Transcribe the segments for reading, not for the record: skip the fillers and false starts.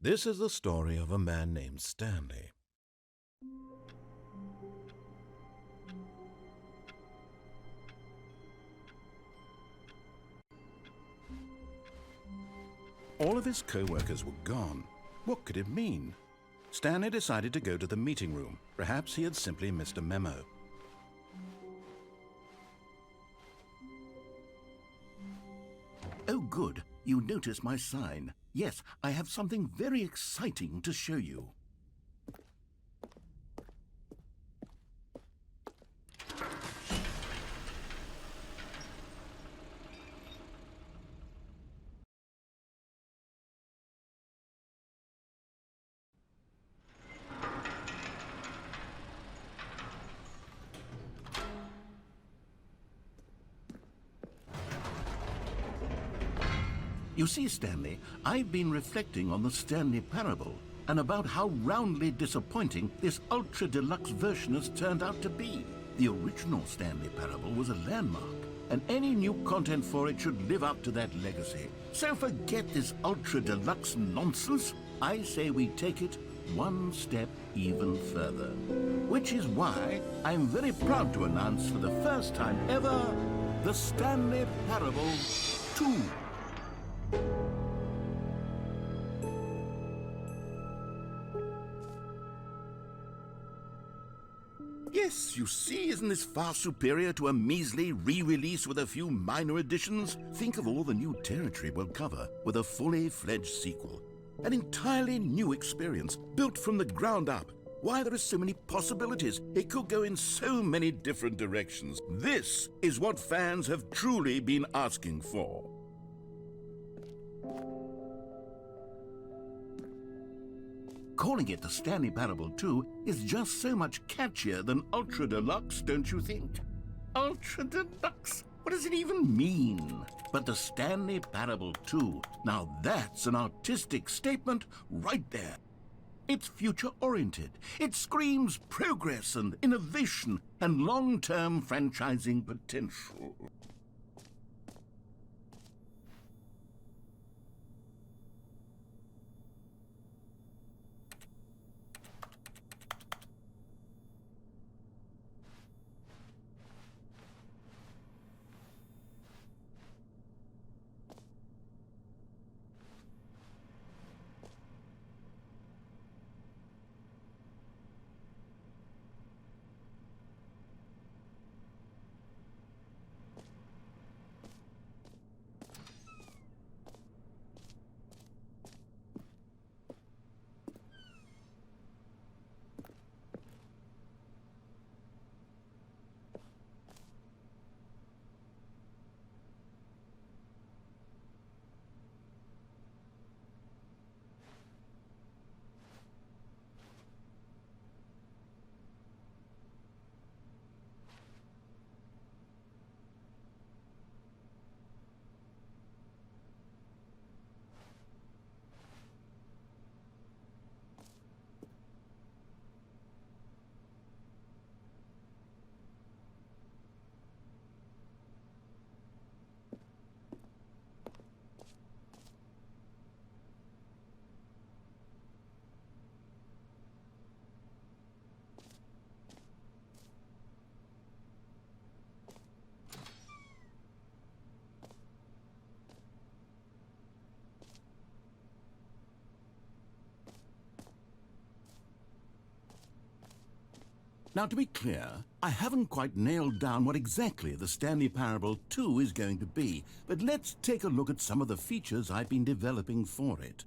This is the story of a man named Stanley. All of his co-workers were gone. What could it mean? Stanley decided to go to the meeting room. Perhaps he had simply missed a memo. Oh, good. You noticed my sign. Yes, I have something very exciting to show you. You see, Stanley, I've been reflecting on the Stanley Parable and about how roundly disappointing this ultra-deluxe version has turned out to be. The original Stanley Parable was a landmark, and any new content for it should live up to that legacy. So forget this ultra-deluxe nonsense. I say we take it one step even further. Which is why I'm very proud to announce for the first time ever, the Stanley Parable 2. Yes, you see, isn't this far superior to a measly re-release with a few minor additions? Think of all the new territory we'll cover with a fully fledged sequel. An entirely new experience, built from the ground up. Why, there are so many possibilities. It could go in so many different directions. This is what fans have truly been asking for. Calling it the Stanley Parable 2 is just so much catchier than Ultra Deluxe, don't you think? Ultra Deluxe? What does it even mean? But the Stanley Parable 2, now that's an artistic statement right there. It's future-oriented. It screams progress and innovation and long-term franchising potential. Now, to be clear, I haven't quite nailed down what exactly the Stanley Parable 2 is going to be, but let's take a look at some of the features I've been developing for it.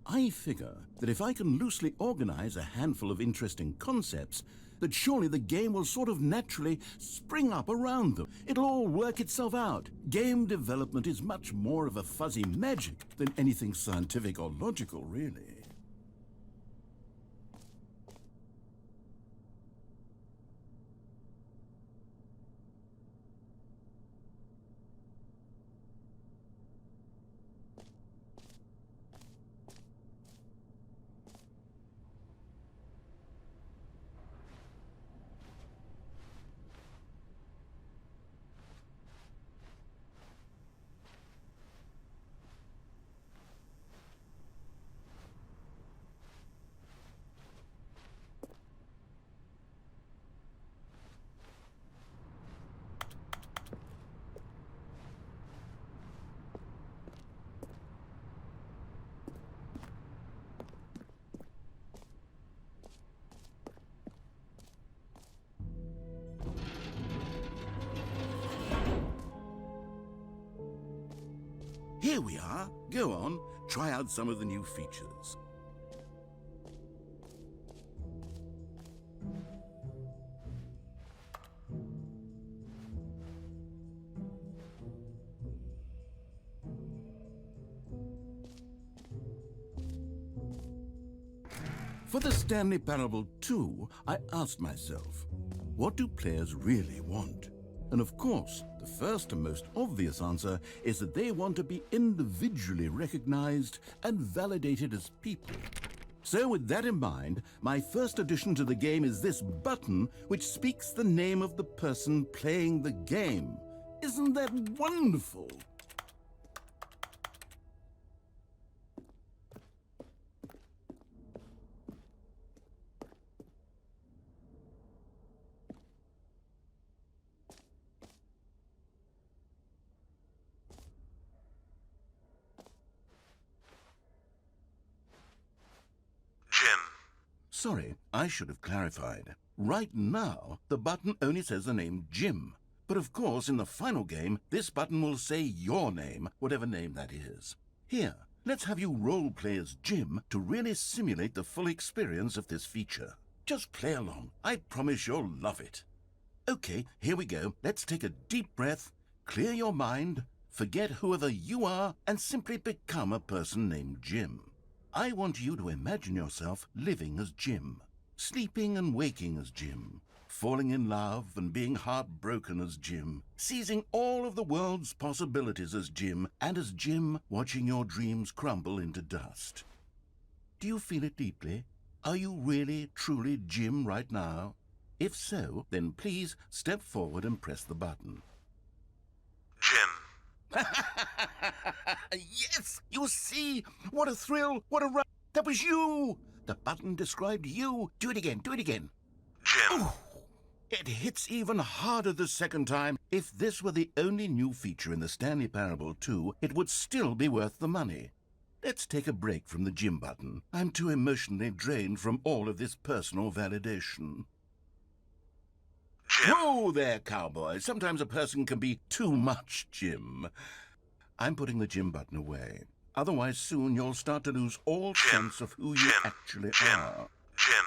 I figure that if I can loosely organize a handful of interesting concepts, that surely the game will sort of naturally spring up around them. It'll all work itself out. Game development is much more of a fuzzy magic than anything scientific or logical, really. Here we are. Go on, try out some of the new features. For the Stanley Parable 2, I asked myself, what do players really want? And of course, the first and most obvious answer is that they want to be individually recognized and validated as people. So with that in mind, my first addition to the game is this button which speaks the name of the person playing the game. Isn't that wonderful? Jim. Sorry, I should have clarified. Right now, the button only says the name Jim. But of course, in the final game, this button will say your name, whatever name that is. Here, let's have you role-play as Jim to really simulate the full experience of this feature. Just play along. I promise you'll love it. Okay, here we go. Let's take a deep breath, clear your mind, forget whoever you are, and simply become a person named Jim. I want you to imagine yourself living as Jim, sleeping and waking as Jim, falling in love and being heartbroken as Jim, seizing all of the world's possibilities as Jim, and as Jim watching your dreams crumble into dust. Do you feel it deeply? Are you really, truly Jim right now? If so, then please step forward and press the button. Jim. Yes! You see? What a thrill! What a rush! That was you! The button described you. Do it again, do it again. Jim. Ooh, it hits even harder the second time. If this were the only new feature in the Stanley Parable 2, it would still be worth the money. Let's take a break from the Jim button. I'm too emotionally drained from all of this personal validation. Jim. Whoa there, cowboy. Sometimes a person can be too much Jim. I'm putting the Jim button away. Otherwise, soon you'll start to lose all sense of who you actually are. Jim.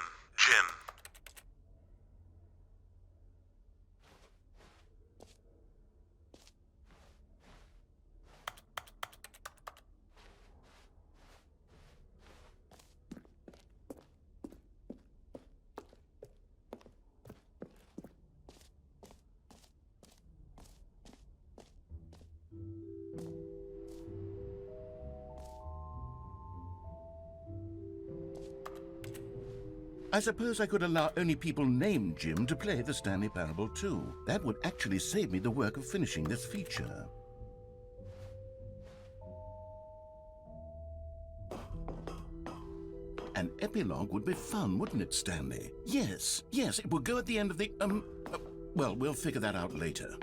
I suppose I could allow only people named Jim to play the Stanley Parable 2. That would actually save me the work of finishing this feature. An epilogue would be fun, wouldn't it, Stanley? Yes, it would go at the end of the, well, we'll figure that out later.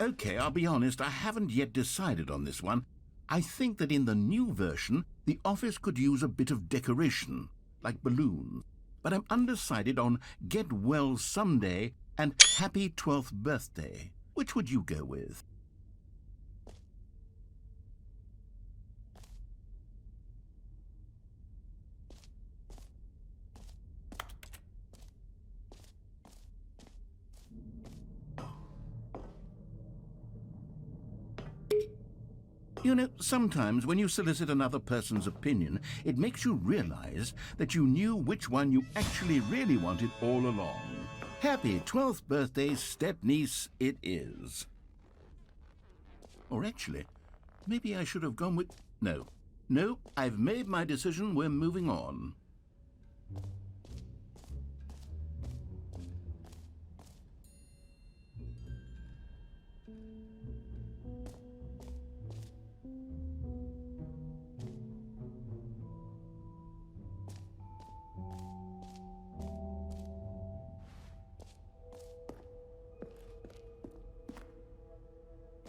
Okay, I'll be honest, I haven't yet decided on this one. I think that in the new version, the office could use a bit of decoration, like balloons. But I'm undecided on Get Well Someday and Happy 12th Birthday. Which would you go with? You know, sometimes when you solicit another person's opinion, it makes you realize that you knew which one you actually really wanted all along. Happy 12th birthday, step-niece, it is. Or actually, maybe I should have gone with... No, I've made my decision, we're moving on.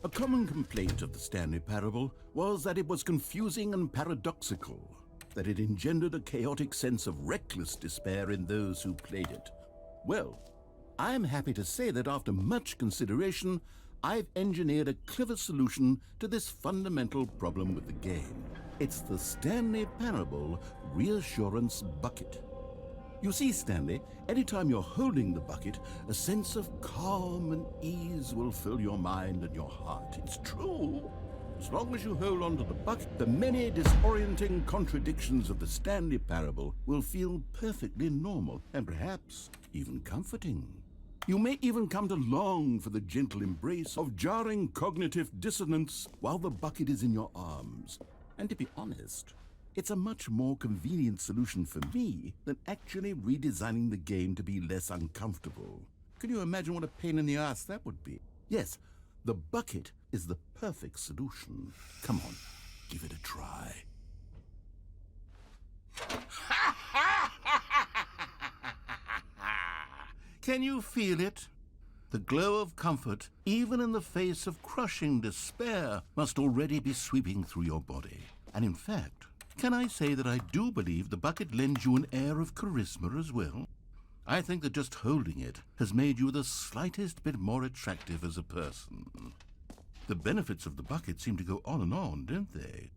A common complaint of the Stanley Parable was that it was confusing and paradoxical, that it engendered a chaotic sense of reckless despair in those who played it. Well, I'm happy to say that after much consideration, I've engineered a clever solution to this fundamental problem with the game. It's the Stanley Parable Reassurance Bucket. You see, Stanley, anytime you're holding the bucket, a sense of calm and ease will fill your mind and your heart. It's true. As long as you hold on to the bucket, the many disorienting contradictions of the Stanley Parable will feel perfectly normal and perhaps even comforting. You may even come to long for the gentle embrace of jarring cognitive dissonance while the bucket is in your arms. And to be honest, it's a much more convenient solution for me than actually redesigning the game to be less uncomfortable. Can you imagine what a pain in the ass that would be? Yes, the bucket is the perfect solution. Come on, give it a try. Can you feel it? The glow of comfort, even in the face of crushing despair, must already be sweeping through your body. And in fact, can I say that I do believe the bucket lends you an air of charisma as well? I think that just holding it has made you the slightest bit more attractive as a person. The benefits of the bucket seem to go on, don't they?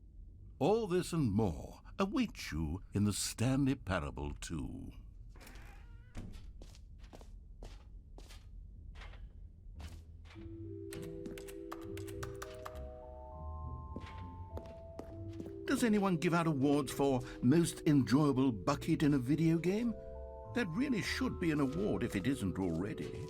All this and more await you in the Stanley Parable 2. Does anyone give out awards for most enjoyable bucket in a video game? That really should be an award if it isn't already.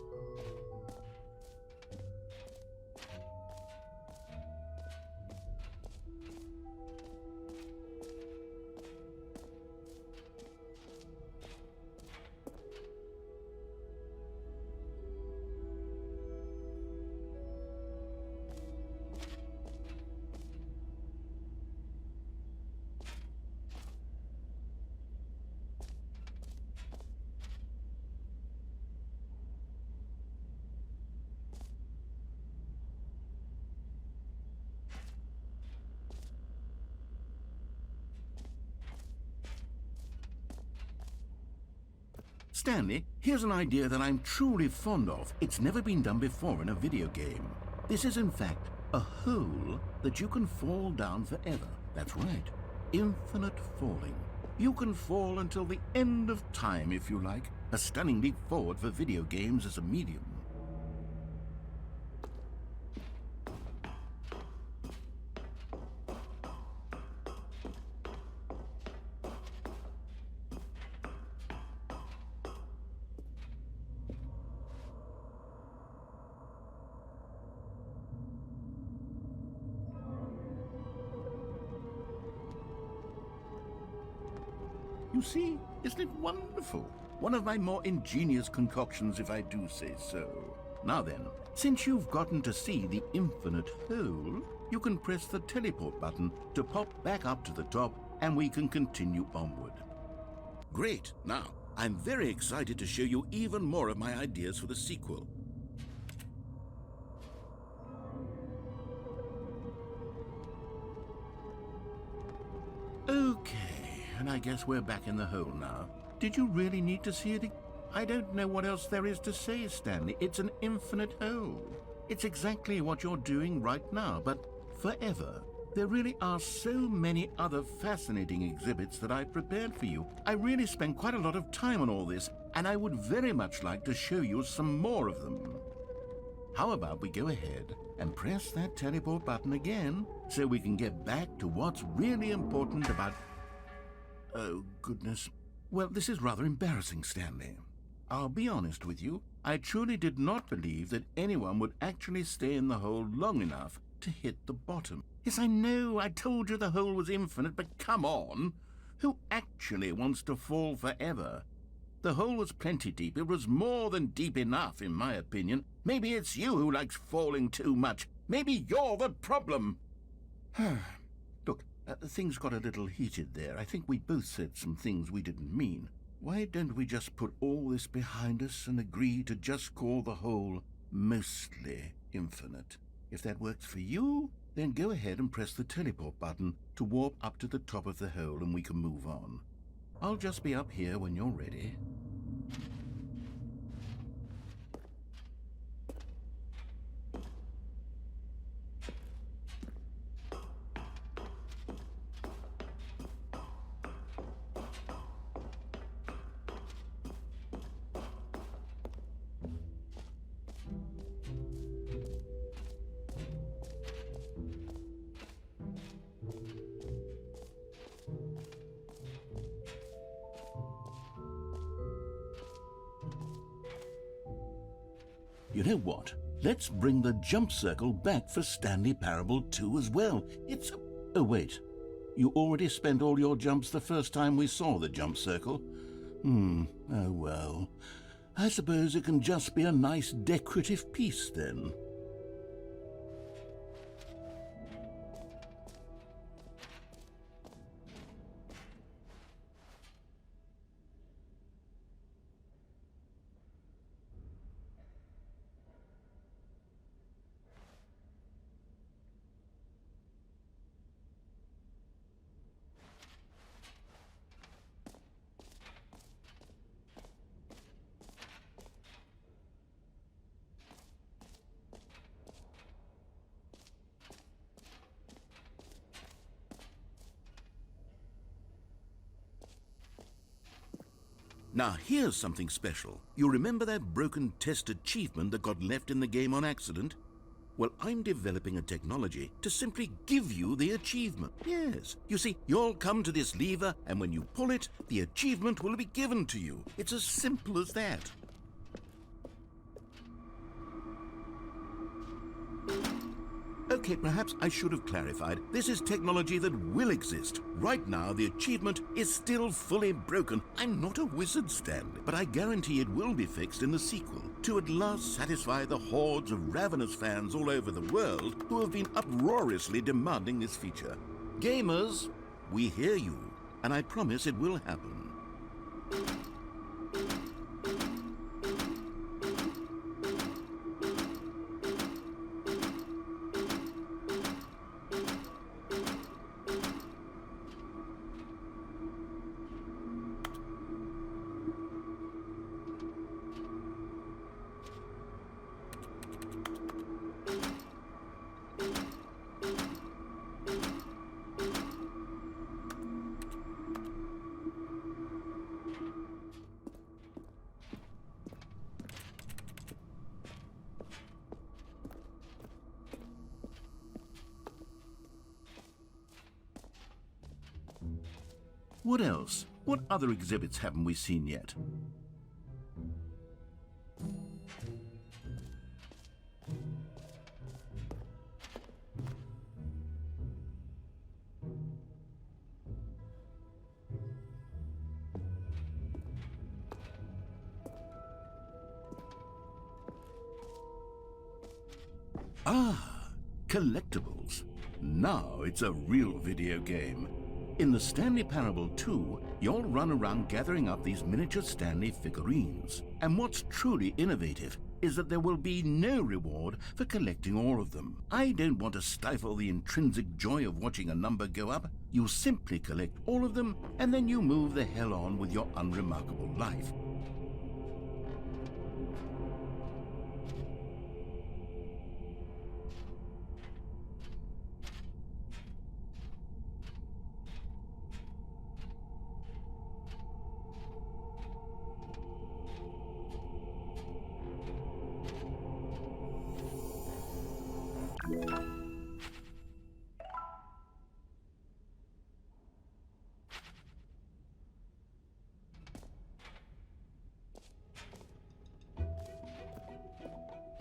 Stanley, here's an idea that I'm truly fond of. It's never been done before in a video game. This is, in fact, a hole that you can fall down forever. That's right. Infinite falling. You can fall until the end of time, if you like. A stunning leap forward for video games as a medium. You see, isn't it wonderful? One of my more ingenious concoctions, if I do say so. Now then, since you've gotten to see the infinite hole, you can press the teleport button to pop back up to the top, and we can continue onward. Great! Now, I'm very excited to show you even more of my ideas for the sequel. Okay. And I guess we're back in the hole now. Did you really need to see it? I don't know what else there is to say, Stanley. It's an infinite hole. It's exactly what you're doing right now, but forever. There really are so many other fascinating exhibits that I've prepared for you. I really spent quite a lot of time on all this, and I would very much like to show you some more of them. How about we go ahead and press that teleport button again so we can get back to what's really important about... Oh, goodness. Well, this is rather embarrassing, Stanley. I'll be honest with you. I truly did not believe that anyone would actually stay in the hole long enough to hit the bottom. Yes, I know, I told you the hole was infinite, but come on. Who actually wants to fall forever? The hole was plenty deep. It was more than deep enough, in my opinion. Maybe it's you who likes falling too much. Maybe you're the problem. Look, things got a little heated there. I think we both said some things we didn't mean. Why don't we just put all this behind us and agree to just call the hole mostly infinite? If that works for you, then go ahead and press the teleport button to warp up to the top of the hole and we can move on. I'll just be up here when you're ready. You know what? Let's bring the jump circle back for Stanley Parable 2 as well. It's... Oh, wait. You already spent all your jumps the first time we saw the jump circle? Oh well. I suppose it can just be a nice decorative piece then. Now here's something special. You remember that broken test achievement that got left in the game on accident? Well, I'm developing a technology to simply give you the achievement. Yes. You see, you'll come to this lever, and when you pull it, the achievement will be given to you. It's as simple as that. Okay, perhaps I should have clarified. This is technology that will exist. Right now, the achievement is still fully broken. I'm not a wizard, Stanley, but I guarantee it will be fixed in the sequel to at last satisfy the hordes of ravenous fans all over the world who have been uproariously demanding this feature. Gamers, we hear you, and I promise it will happen. What else? What other exhibits haven't we seen yet? Ah, collectibles. Now it's a real video game. In the Stanley Parable 2, you'll run around gathering up these miniature Stanley figurines. And what's truly innovative is that there will be no reward for collecting all of them. I don't want to stifle the intrinsic joy of watching a number go up. You simply collect all of them, and then you move the hell on with your unremarkable life.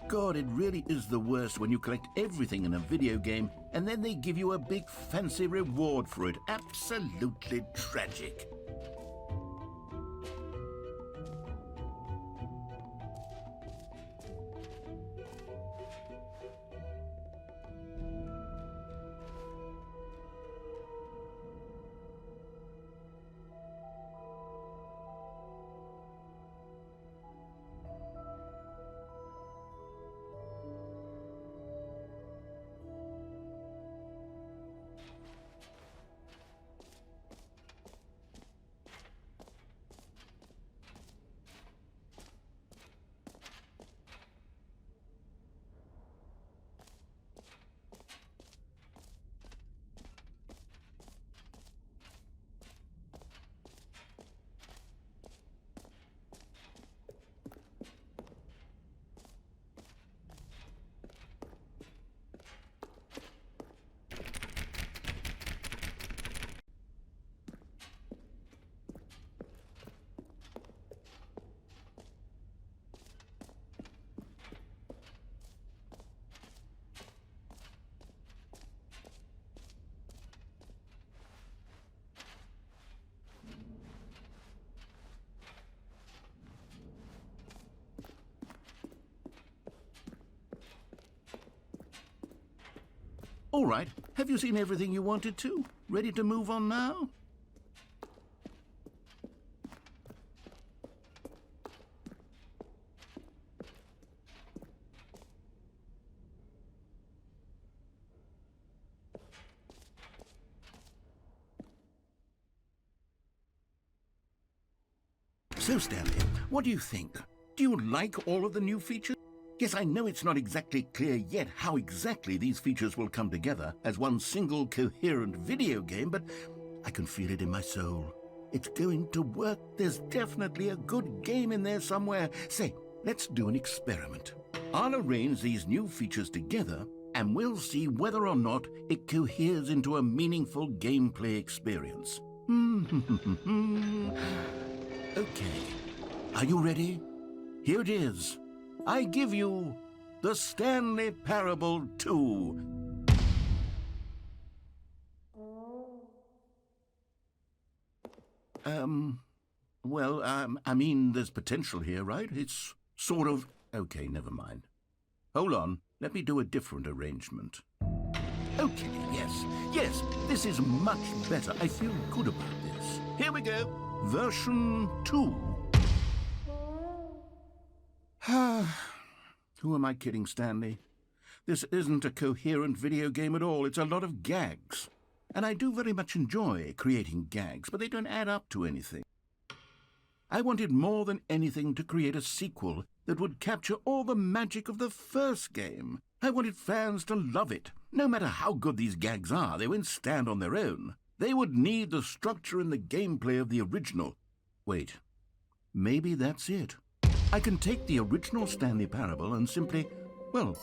God, it really is the worst when you collect everything in a video game and then they give you a big fancy reward for it. Absolutely tragic. All right, have you seen everything you wanted to? Ready to move on now? So, Stanley, what do you think? Do you like all of the new features? Yes, I know it's not exactly clear yet how exactly these features will come together as one single coherent video game, but I can feel it in my soul. It's going to work. There's definitely a good game in there somewhere. Say, let's do an experiment. I'll arrange these new features together, and we'll see whether or not it coheres into a meaningful gameplay experience. Okay, are you ready? Here it is. I give you the Stanley Parable 2. I mean, there's potential here, right? It's sort of... Okay, never mind. Hold on, let me do a different arrangement. Okay, yes, this is much better. I feel good about this. Here we go. Version 2. Who am I kidding, Stanley? This isn't a coherent video game at all. It's a lot of gags. And I do very much enjoy creating gags, but they don't add up to anything. I wanted more than anything to create a sequel that would capture all the magic of the first game. I wanted fans to love it. No matter how good these gags are, they won't stand on their own. They would need the structure and the gameplay of the original. Wait, maybe that's it. I can take the original Stanley Parable and simply, well,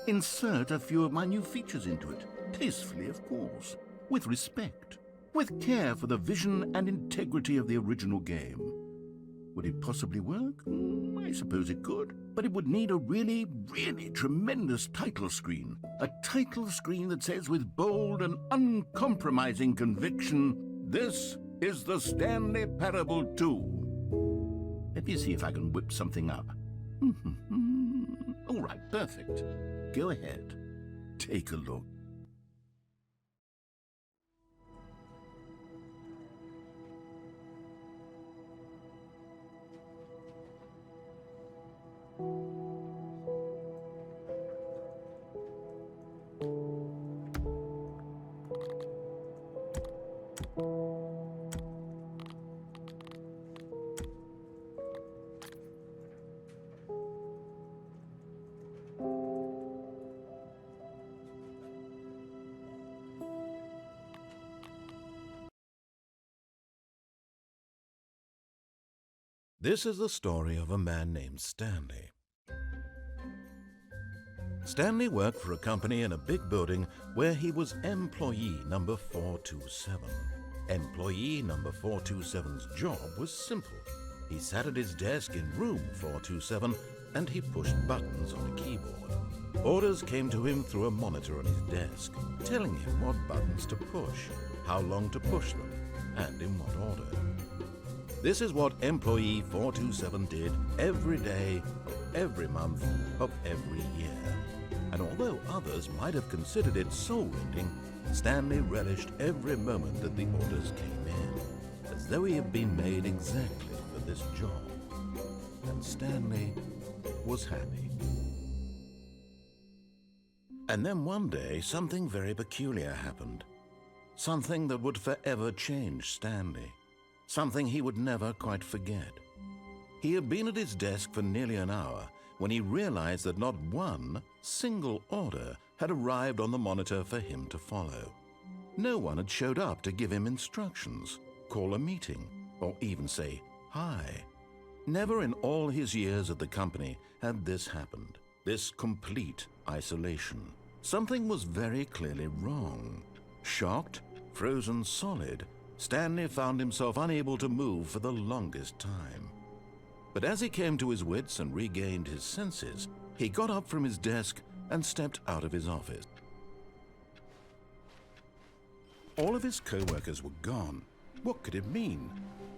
insert a few of my new features into it. Tastefully, of course. With respect. With care for the vision and integrity of the original game. Would it possibly work? I suppose it could. But it would need a really, really tremendous title screen. A title screen that says with bold and uncompromising conviction, "This is the Stanley Parable 2. Let me see if I can whip something up. All right, perfect. Go ahead. Take a look. This is the story of a man named Stanley. Stanley worked for a company in a big building where he was employee number 427. Employee number 427's job was simple. He sat at his desk in room 427 and he pushed buttons on a keyboard. Orders came to him through a monitor on his desk, telling him what buttons to push, how long to push them, and in what order. This is what employee 427 did every day of every month of every year. And although others might have considered it soul-rending, Stanley relished every moment that the orders came in, as though he had been made exactly for this job. And Stanley was happy. And then one day, something very peculiar happened. Something that would forever change Stanley. Something he would never quite forget. He had been at his desk for nearly an hour when he realized that not one single order had arrived on the monitor for him to follow. No one had showed up to give him instructions, call a meeting, or even say hi. Never in all his years at the company had this happened, this complete isolation. Something was very clearly wrong. Shocked, frozen solid, Stanley found himself unable to move for the longest time. But as he came to his wits and regained his senses, he got up from his desk and stepped out of his office. All of his co-workers were gone. What could it mean?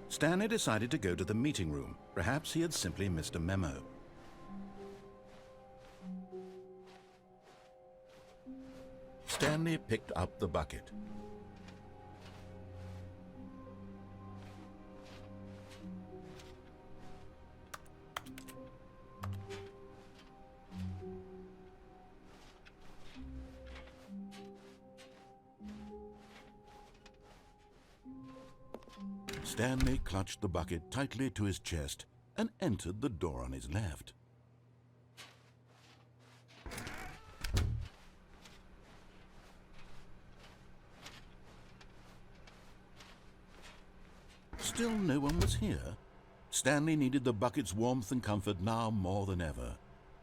Stanley decided to go to the meeting room. Perhaps he had simply missed a memo. Stanley picked up the bucket. Stanley clutched the bucket tightly to his chest and entered the door on his left. Still no one was here. Stanley needed the bucket's warmth and comfort now more than ever.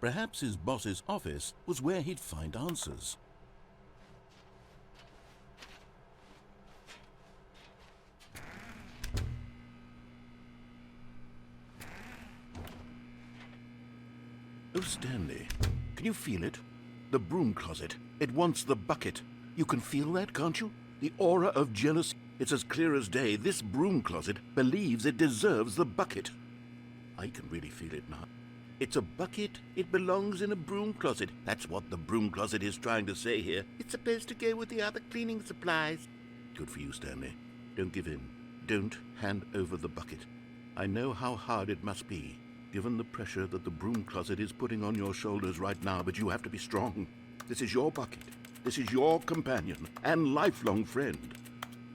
Perhaps his boss's office was where he'd find answers. Oh, Stanley, can you feel it? The broom closet. It wants the bucket. You can feel that, can't you? The aura of jealousy. It's as clear as day. This broom closet believes it deserves the bucket. I can really feel it now. It's a bucket. It belongs in a broom closet. That's what the broom closet is trying to say here. It's supposed to go with the other cleaning supplies. Good for you, Stanley. Don't give in. Don't hand over the bucket. I know how hard it must be, given the pressure that the broom closet is putting on your shoulders right now, but you have to be strong. This is your bucket. This is your companion and lifelong friend.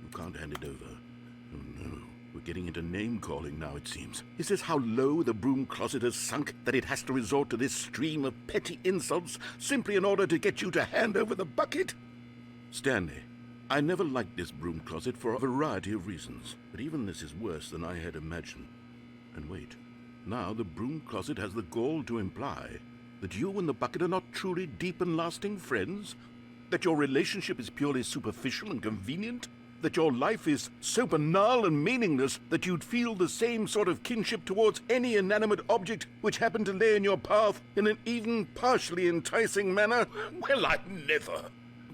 You can't hand it over. Oh no, we're getting into name-calling now, it seems. Is this how low the broom closet has sunk, that it has to resort to this stream of petty insults simply in order to get you to hand over the bucket? Stanley, I never liked this broom closet for a variety of reasons, but even this is worse than I had imagined. And wait. Now the broom closet has the gall to imply that you and the bucket are not truly deep and lasting friends? That your relationship is purely superficial and convenient? That your life is so banal and meaningless that you'd feel the same sort of kinship towards any inanimate object which happened to lay in your path in an even partially enticing manner? Well, I'd never.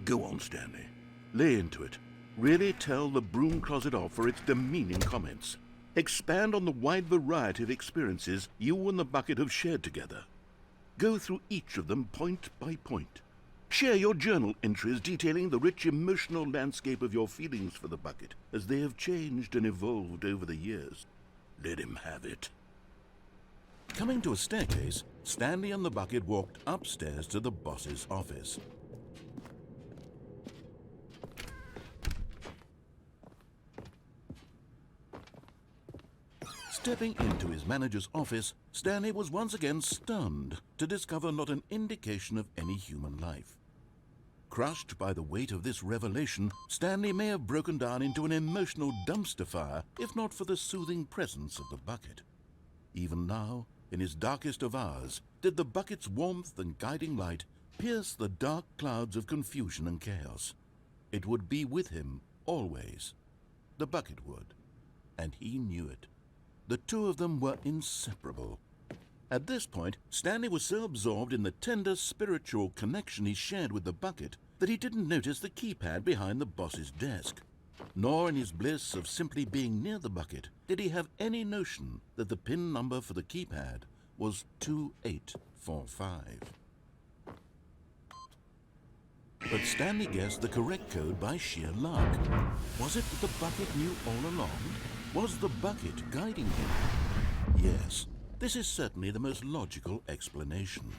Go on, Stanley. Lay into it. Really tell the broom closet off for its demeaning comments. Expand on the wide variety of experiences you and the bucket have shared together. Go through each of them point by point. Share your journal entries detailing the rich emotional landscape of your feelings for the bucket as they have changed and evolved over the years. Let him have it. Coming to a staircase, Stanley and the bucket walked upstairs to the boss's office. Stepping into his manager's office, Stanley was once again stunned to discover not an indication of any human life. Crushed by the weight of this revelation, Stanley may have broken down into an emotional dumpster fire if not for the soothing presence of the bucket. Even now, in his darkest of hours, did the bucket's warmth and guiding light pierce the dark clouds of confusion and chaos. It would be with him always. The bucket would, and he knew it. The two of them were inseparable. At this point, Stanley was so absorbed in the tender spiritual connection he shared with the bucket that he didn't notice the keypad behind the boss's desk. Nor in his bliss of simply being near the bucket did he have any notion that the PIN number for the keypad was 2845. But Stanley guessed the correct code by sheer luck. Was it that the bucket knew all along? Was the bucket guiding him? Yes, this is certainly the most logical explanation.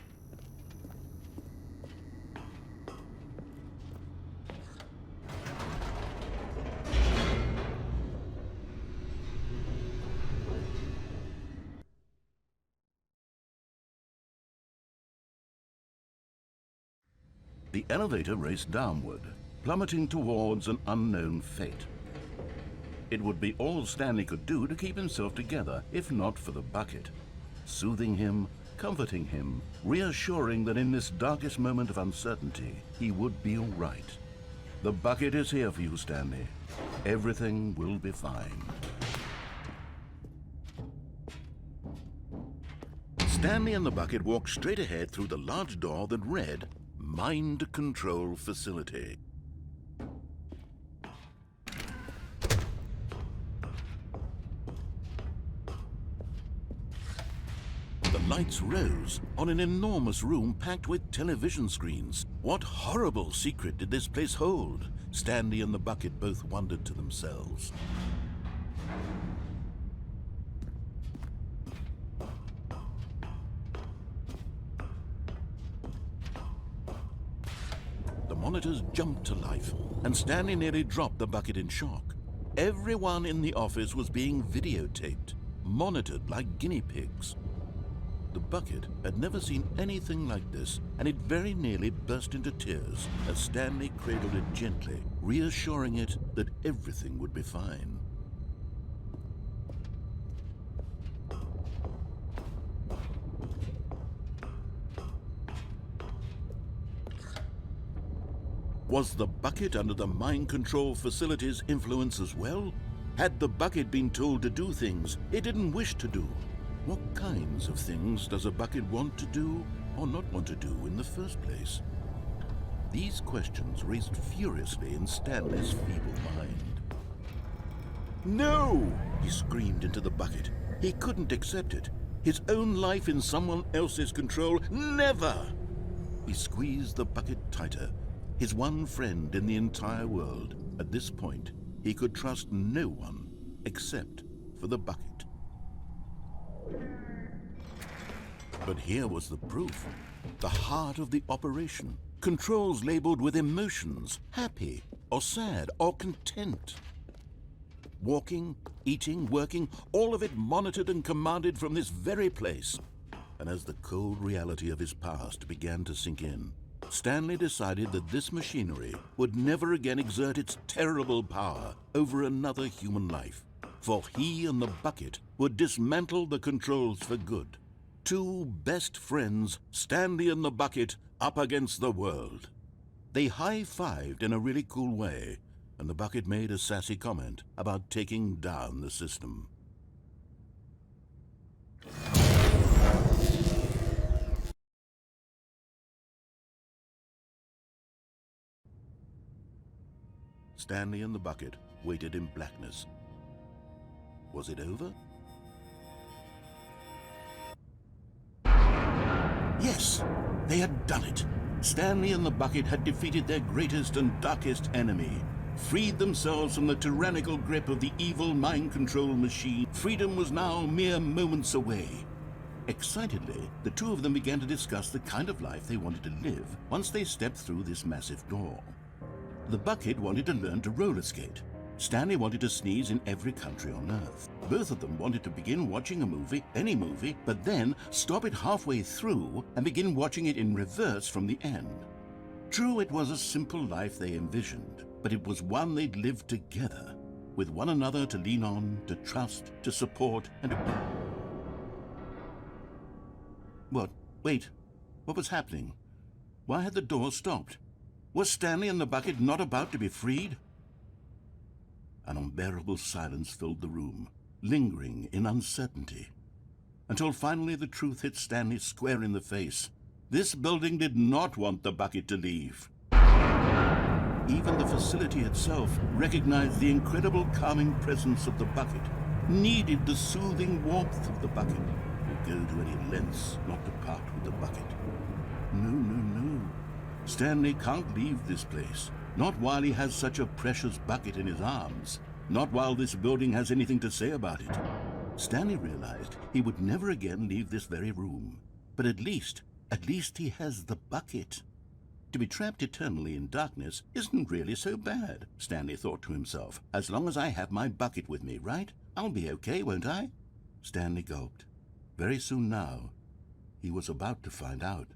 The elevator raced downward, plummeting towards an unknown fate. It would be all Stanley could do to keep himself together, if not for the bucket. Soothing him, comforting him, reassuring that in this darkest moment of uncertainty, he would be all right. The bucket is here for you, Stanley. Everything will be fine. Stanley and the bucket walked straight ahead through the large door that read, Mind Control Facility. The lights rose on an enormous room packed with television screens. What horrible secret did this place hold? Stanley and the bucket both wondered to themselves. The monitors jumped to life, and Stanley nearly dropped the bucket in shock. Everyone in the office was being videotaped, monitored like guinea pigs. The bucket had never seen anything like this, and it very nearly burst into tears as Stanley cradled it gently, reassuring it that everything would be fine. Was the bucket under the mind control facility's influence as well? Had the bucket been told to do things it didn't wish to do? What kinds of things does a bucket want to do or not want to do in the first place? These questions raced furiously in Stanley's feeble mind. No! He screamed into the bucket. He couldn't accept it. His own life in someone else's control, never! He squeezed the bucket tighter. His one friend in the entire world. At this point, he could trust no one except for the bucket. But here was the proof. The heart of the operation. Controls labeled with emotions, happy or sad or content. Walking, eating, working, all of it monitored and commanded from this very place. And as the cold reality of his past began to sink in, Stanley decided that this machinery would never again exert its terrible power over another human life, for he and the bucket would dismantle the controls for good. Two best friends, Stanley and the bucket, up against the world. They high-fived in a really cool way, and the bucket made a sassy comment about taking down the system. Stanley and the bucket waited in blackness. Was it over? Yes, they had done it. Stanley and the bucket had defeated their greatest and darkest enemy, freed themselves from the tyrannical grip of the evil mind control machine. Freedom was now mere moments away. Excitedly, the two of them began to discuss the kind of life they wanted to live once they stepped through this massive door. The bucket wanted to learn to roller skate. Stanley wanted to sneeze in every country on Earth. Both of them wanted to begin watching a movie, any movie, but then stop it halfway through and begin watching it in reverse from the end. True, it was a simple life they envisioned, but it was one they'd lived together, with one another to lean on, to trust, to support, and to... What? Wait. What was happening? Why had the door stopped? Was Stanley and the bucket not about to be freed? An unbearable silence filled the room, lingering in uncertainty. until finally the truth hit Stanley square in the face. This building did not want the bucket to leave. Even the facility itself recognized the incredible calming presence of the bucket, needed the soothing warmth of the bucket, would go to any lengths not to part with the bucket. No. Stanley can't leave this place, not while he has such a precious bucket in his arms, not while this building has anything to say about it. Stanley realized he would never again leave this very room, but at least he has the bucket. To be trapped eternally in darkness isn't really so bad, Stanley thought to himself. As long as I have my bucket with me, right? I'll be okay, won't I? Stanley gulped. Very soon now, he was about to find out.